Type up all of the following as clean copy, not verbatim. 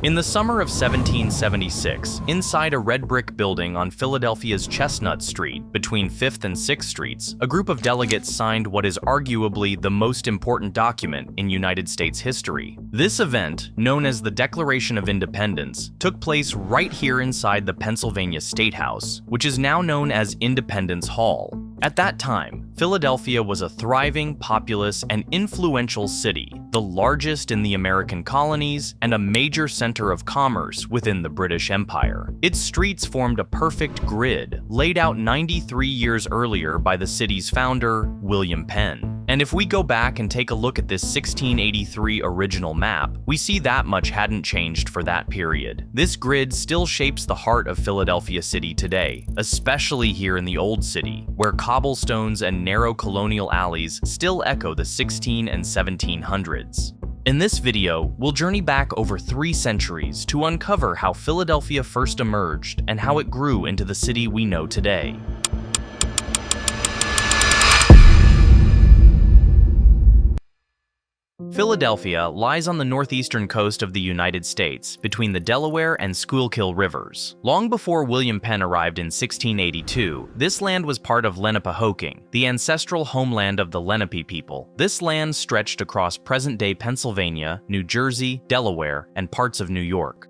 In the summer of 1776, inside a red brick building on Philadelphia's Chestnut Street, between 5th and 6th Streets, a group of delegates signed what is arguably the most important document in United States history. This event, known as the Declaration of Independence, took place right here inside the Pennsylvania State House, which is now known as Independence Hall. At that time, Philadelphia was a thriving, populous, and influential city, the largest in the American colonies and a major center of commerce within the British Empire. Its streets formed a perfect grid, laid out 93 years earlier by the city's founder, William Penn. And if we go back and take a look at this 1683 original map, we see that much hadn't changed for that period. This grid still shapes the heart of Philadelphia City today, especially here in the Old City, where cobblestones and narrow colonial alleys still echo the 1600s and 1700s. In this video, we'll journey back over 3 centuries to uncover how Philadelphia first emerged and how it grew into the city we know today. Philadelphia lies on the northeastern coast of the United States, between the Delaware and Schuylkill rivers. Long before William Penn arrived in 1682, this land was part of Lenapehoking, the ancestral homeland of the Lenape people. This land stretched across present-day Pennsylvania, New Jersey, Delaware, and parts of New York.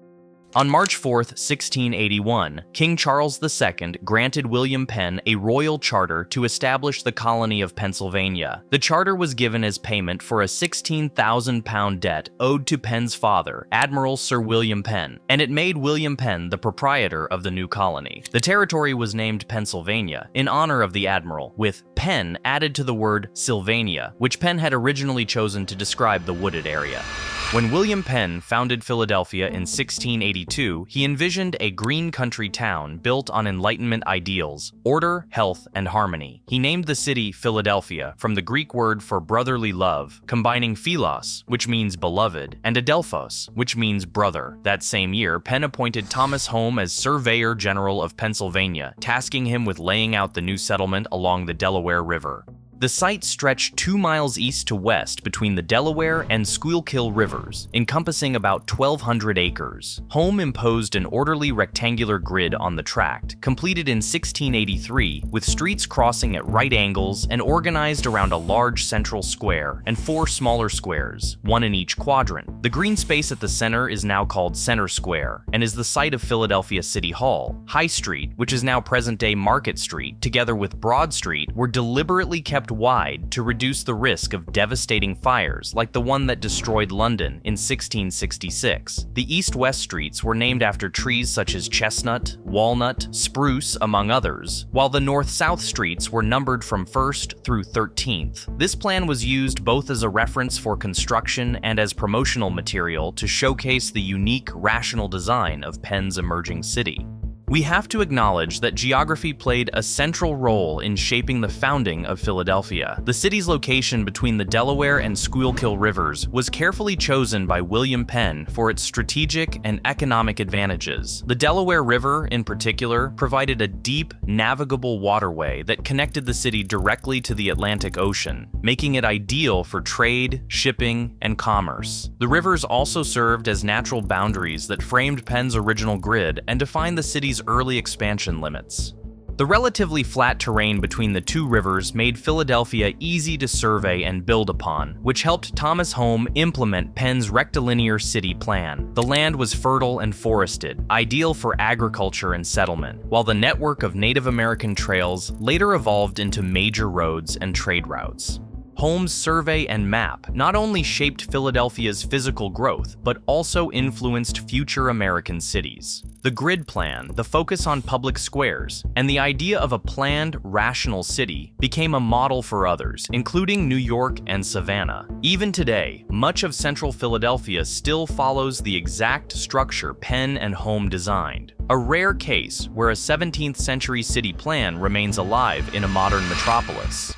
On March 4, 1681, King Charles II granted William Penn a royal charter to establish the colony of Pennsylvania. The charter was given as payment for a 16,000-pound debt owed to Penn's father, Admiral Sir William Penn, and it made William Penn the proprietor of the new colony. The territory was named Pennsylvania in honor of the admiral, with Penn added to the word Sylvania, which Penn had originally chosen to describe the wooded area. When William Penn founded Philadelphia in 1682, he envisioned a green country town built on Enlightenment ideals, order, health, and harmony. He named the city Philadelphia from the Greek word for brotherly love, combining philos, which means beloved, and adelphos, which means brother. That same year, Penn appointed Thomas Home as Surveyor General of Pennsylvania, tasking him with laying out the new settlement along the Delaware River. The site stretched 2 miles east to west between the Delaware and Schuylkill rivers, encompassing about 1,200 acres. Home imposed an orderly rectangular grid on the tract, completed in 1683, with streets crossing at right angles and organized around a large central square and 4 smaller squares, one in each quadrant. The green space at the center is now called Center Square and is the site of Philadelphia City Hall. High Street, which is now present-day Market Street, together with Broad Street, were deliberately kept wide to reduce the risk of devastating fires like the one that destroyed London in 1666. The east-west streets were named after trees such as chestnut, walnut, spruce, among others, while the north-south streets were numbered from 1st through 13th. This plan was used both as a reference for construction and as promotional material to showcase the unique, rational design of Penn's emerging city. We have to acknowledge that geography played a central role in shaping the founding of Philadelphia. The city's location between the Delaware and Schuylkill rivers was carefully chosen by William Penn for its strategic and economic advantages. The Delaware River, in particular, provided a deep, navigable waterway that connected the city directly to the Atlantic Ocean, making it ideal for trade, shipping, and commerce. The rivers also served as natural boundaries that framed Penn's original grid and defined the city's early expansion limits. The relatively flat terrain between the 2 rivers made Philadelphia easy to survey and build upon, which helped Thomas Home implement Penn's rectilinear city plan. The land was fertile and forested, ideal for agriculture and settlement, while the network of Native American trails later evolved into major roads and trade routes. Home's survey and map not only shaped Philadelphia's physical growth, but also influenced future American cities. The grid plan, the focus on public squares, and the idea of a planned, rational city became a model for others, including New York and Savannah. Even today, much of central Philadelphia still follows the exact structure Penn and Home designed, a rare case where a 17th century city plan remains alive in a modern metropolis.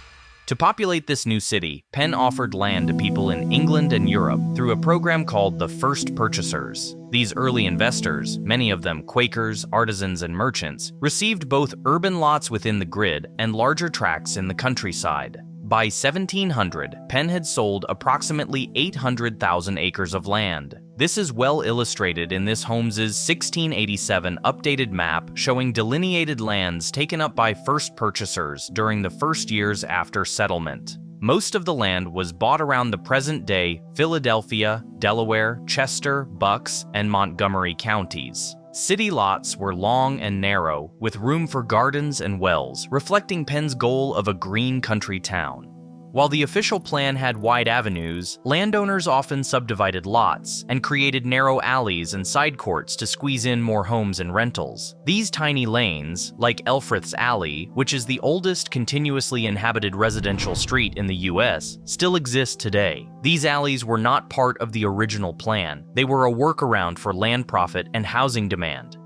To populate this new city, Penn offered land to people in England and Europe through a program called the First Purchasers. These early investors, many of them Quakers, artisans, and merchants, received both urban lots within the grid and larger tracts in the countryside. By 1700, Penn had sold approximately 800,000 acres of land. This is well illustrated in this Holmes's 1687 updated map showing delineated lands taken up by first purchasers during the first years after settlement. Most of the land was bought around the present-day Philadelphia, Delaware, Chester, Bucks, and Montgomery counties. City lots were long and narrow, with room for gardens and wells, reflecting Penn's goal of a green country town. While the official plan had wide avenues, landowners often subdivided lots and created narrow alleys and side courts to squeeze in more homes and rentals. These tiny lanes, like Elfreth's Alley, which is the oldest continuously inhabited residential street in the US, still exist today. These alleys were not part of the original plan. They were a workaround for land profit and housing demand.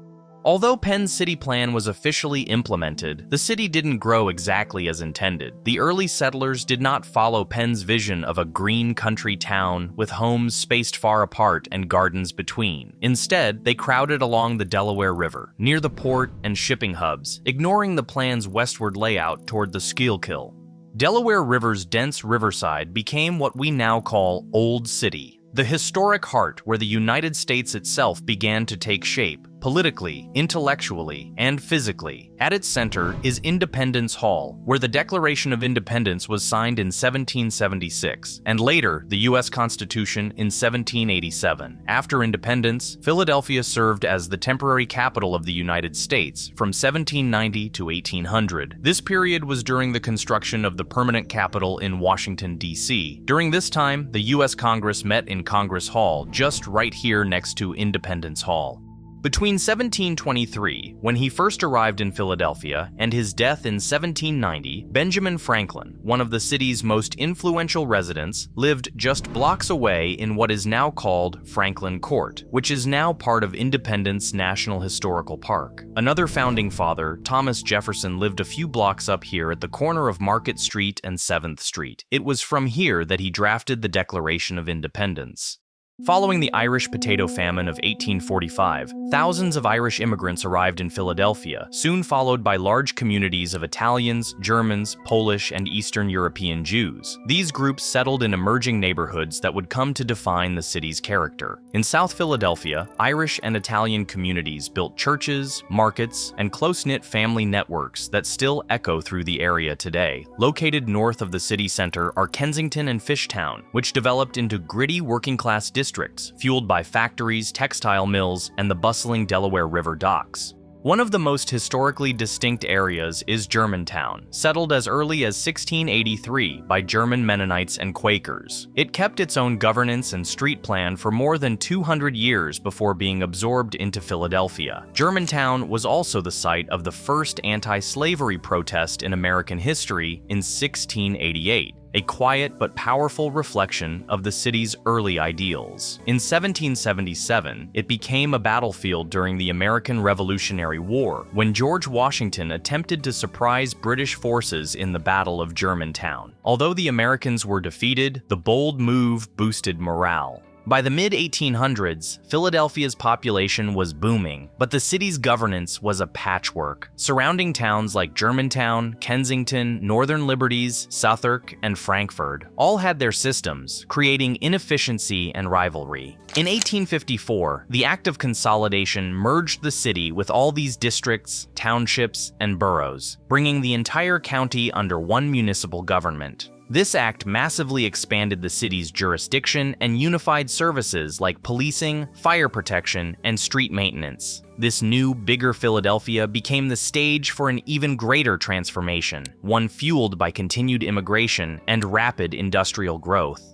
Although Penn's city plan was officially implemented, the city didn't grow exactly as intended. The early settlers did not follow Penn's vision of a green country town with homes spaced far apart and gardens between. Instead, they crowded along the Delaware River, near the port and shipping hubs, ignoring the plan's westward layout toward the Schuylkill. Delaware River's dense riverside became what we now call Old City, the historic heart where the United States itself began to take shape, politically, intellectually, and physically. At its center is Independence Hall, where the Declaration of Independence was signed in 1776, and later the U.S. Constitution in 1787. After independence, Philadelphia served as the temporary capital of the United States from 1790 to 1800. This period was during the construction of the permanent capital in Washington, D.C. During this time, the U.S. Congress met in Congress Hall, just right here next to Independence Hall. Between 1723, when he first arrived in Philadelphia, and his death in 1790, Benjamin Franklin, one of the city's most influential residents, lived just blocks away in what is now called Franklin Court, which is now part of Independence National Historical Park. Another founding father, Thomas Jefferson, lived a few blocks up here at the corner of Market Street and 7th Street. It was from here that he drafted the Declaration of Independence. Following the Irish potato famine of 1845, thousands of Irish immigrants arrived in Philadelphia, soon followed by large communities of Italians, Germans, Polish, and Eastern European Jews. These groups settled in emerging neighborhoods that would come to define the city's character. In South Philadelphia, Irish and Italian communities built churches, markets, and close-knit family networks that still echo through the area today. Located north of the city center are Kensington and Fishtown, which developed into gritty working-class districts fueled by factories, textile mills, and the bustling Delaware River docks. One of the most historically distinct areas is Germantown, settled as early as 1683 by German Mennonites and Quakers. It kept its own governance and street plan for more than 200 years before being absorbed into Philadelphia. Germantown was also the site of the first anti-slavery protest in American history in 1688. A quiet but powerful reflection of the city's early ideals. In 1777, it became a battlefield during the American Revolutionary War, when George Washington attempted to surprise British forces in the Battle of Germantown. Although the Americans were defeated, the bold move boosted morale. By the mid-1800s, Philadelphia's population was booming, but the city's governance was a patchwork. Surrounding towns like Germantown, Kensington, Northern Liberties, Southwark, and Frankfort all had their systems, creating inefficiency and rivalry. In 1854, the Act of Consolidation merged the city with all these districts, townships, and boroughs, bringing the entire county under one municipal government. This act massively expanded the city's jurisdiction and unified services like policing, fire protection, and street maintenance. This new, bigger Philadelphia became the stage for an even greater transformation, one fueled by continued immigration and rapid industrial growth.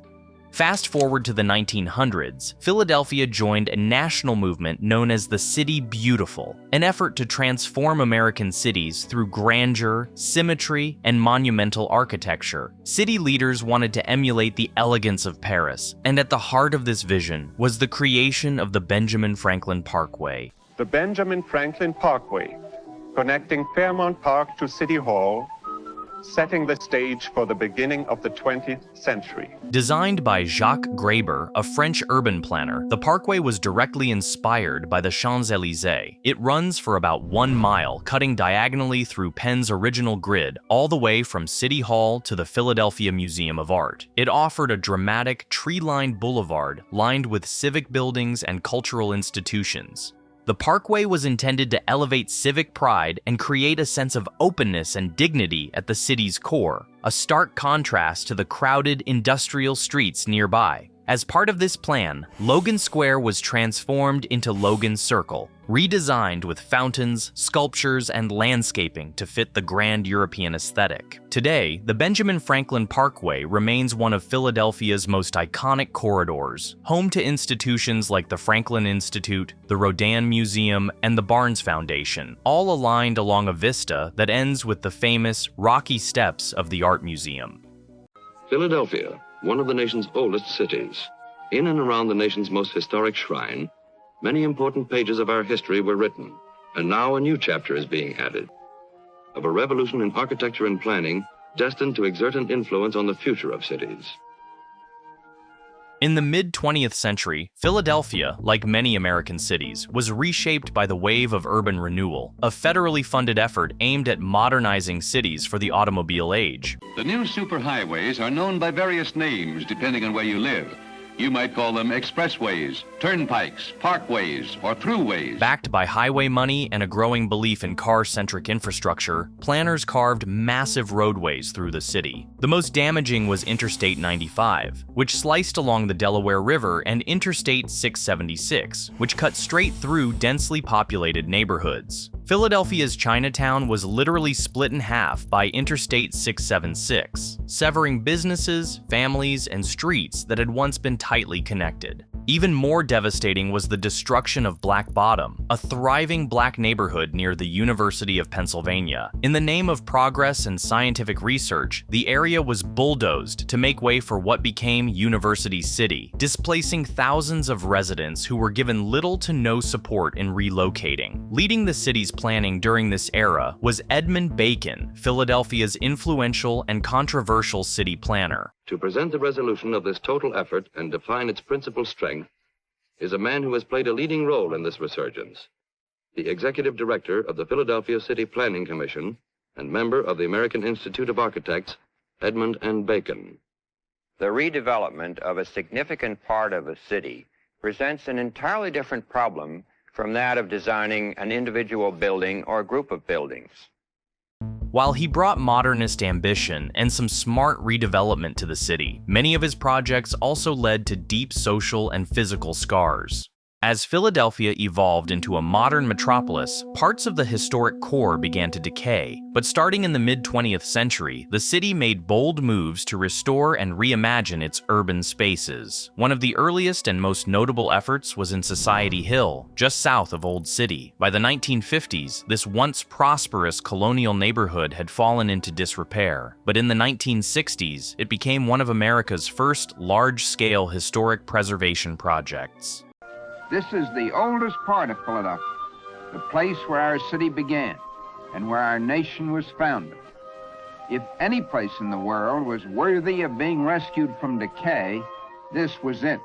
Fast forward to the 1900s, Philadelphia joined a national movement known as the City Beautiful, an effort to transform American cities through grandeur, symmetry, and monumental architecture. City leaders wanted to emulate the elegance of Paris, and at the heart of this vision was the creation of the Benjamin Franklin Parkway. The Benjamin Franklin Parkway, connecting Fairmount Park to City Hall, setting the stage for the beginning of the 20th century. Designed by Jacques Graeber, a French urban planner, the parkway was directly inspired by the Champs-Élysées. It runs for about 1 mile, cutting diagonally through Penn's original grid, all the way from City Hall to the Philadelphia Museum of Art. It offered a dramatic, tree-lined boulevard lined with civic buildings and cultural institutions. The parkway was intended to elevate civic pride and create a sense of openness and dignity at the city's core, a stark contrast to the crowded industrial streets nearby. As part of this plan, Logan Square was transformed into Logan Circle, redesigned with fountains, sculptures, and landscaping to fit the grand European aesthetic. Today, the Benjamin Franklin Parkway remains one of Philadelphia's most iconic corridors, home to institutions like the Franklin Institute, the Rodin Museum, and the Barnes Foundation, all aligned along a vista that ends with the famous Rocky Steps of the Art Museum. Philadelphia, one of the nation's oldest cities. In and around the nation's most historic shrine, many important pages of our history were written, and now a new chapter is being added, of a revolution in architecture and planning destined to exert an influence on the future of cities. In the mid-20th century, Philadelphia, like many American cities, was reshaped by the wave of urban renewal, a federally funded effort aimed at modernizing cities for the automobile age. The new superhighways are known by various names depending on where you live. You might call them expressways, turnpikes, parkways, or throughways. Backed by highway money and a growing belief in car-centric infrastructure, planners carved massive roadways through the city. The most damaging was Interstate 95, which sliced along the Delaware River, and Interstate 676, which cut straight through densely populated neighborhoods. Philadelphia's Chinatown was literally split in half by Interstate 676, severing businesses, families, and streets that had once been tightly connected. Even more devastating was the destruction of Black Bottom, a thriving black neighborhood near the University of Pennsylvania. In the name of progress and scientific research, the area was bulldozed to make way for what became University City, displacing thousands of residents who were given little to no support in relocating. Leading the city's planning during this era was Edmund Bacon, Philadelphia's influential and controversial city planner. To present the resolution of this total effort and define its principal strength is a man who has played a leading role in this resurgence, the executive director of the Philadelphia City Planning Commission and member of the American Institute of Architects, Edmund N. Bacon. The redevelopment of a significant part of a city presents an entirely different problem from that of designing an individual building or group of buildings. While he brought modernist ambition and some smart redevelopment to the city, many of his projects also led to deep social and physical scars. As Philadelphia evolved into a modern metropolis, parts of the historic core began to decay. But starting in the mid-20th century, the city made bold moves to restore and reimagine its urban spaces. One of the earliest and most notable efforts was in Society Hill, just south of Old City. By the 1950s, this once prosperous colonial neighborhood had fallen into disrepair. But in the 1960s, it became one of America's first large-scale historic preservation projects. This is the oldest part of Philadelphia, the place where our city began and where our nation was founded. If any place in the world was worthy of being rescued from decay, this was it.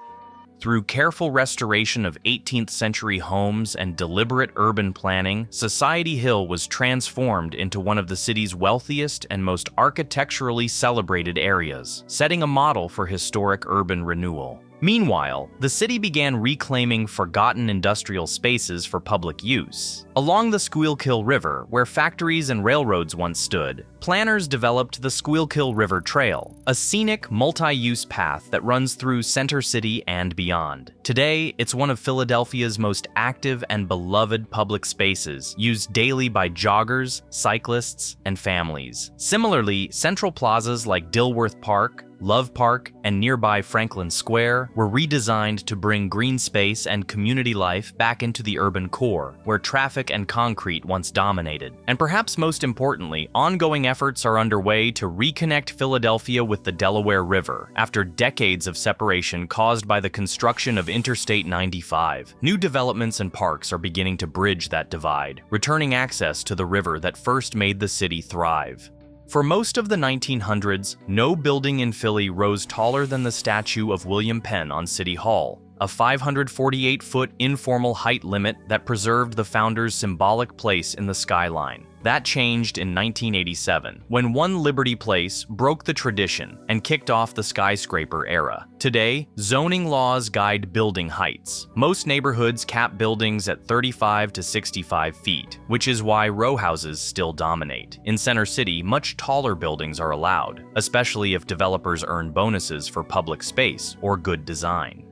Through careful restoration of 18th century homes and deliberate urban planning, Society Hill was transformed into one of the city's wealthiest and most architecturally celebrated areas, setting a model for historic urban renewal. Meanwhile, the city began reclaiming forgotten industrial spaces for public use. Along the Schuylkill River, where factories and railroads once stood, planners developed the Schuylkill River Trail, a scenic, multi-use path that runs through Center City and beyond. Today, it's one of Philadelphia's most active and beloved public spaces, used daily by joggers, cyclists, and families. Similarly, central plazas like Dilworth Park, Love Park, and nearby Franklin Square were redesigned to bring green space and community life back into the urban core, where traffic and concrete once dominated. And perhaps most importantly, ongoing efforts are underway to reconnect Philadelphia with the Delaware River after decades of separation caused by the construction of Interstate 95. New developments and parks are beginning to bridge that divide, returning access to the river that first made the city thrive. For most of the 1900s, no building in Philly rose taller than the statue of William Penn on City Hall, a 548-foot informal height limit that preserved the founder's symbolic place in the skyline. That changed in 1987, when One Liberty Place broke the tradition and kicked off the skyscraper era. Today, zoning laws guide building heights. Most neighborhoods cap buildings at 35 to 65 feet, which is why row houses still dominate. In Center City, much taller buildings are allowed, especially if developers earn bonuses for public space or good design.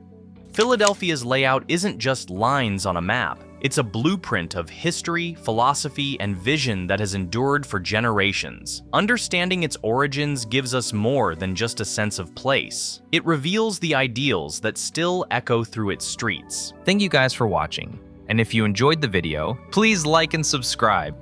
Philadelphia's layout isn't just lines on a map. It's a blueprint of history, philosophy, and vision that has endured for generations. Understanding its origins gives us more than just a sense of place. It reveals the ideals that still echo through its streets. Thank you guys for watching. And if you enjoyed the video, please like and subscribe.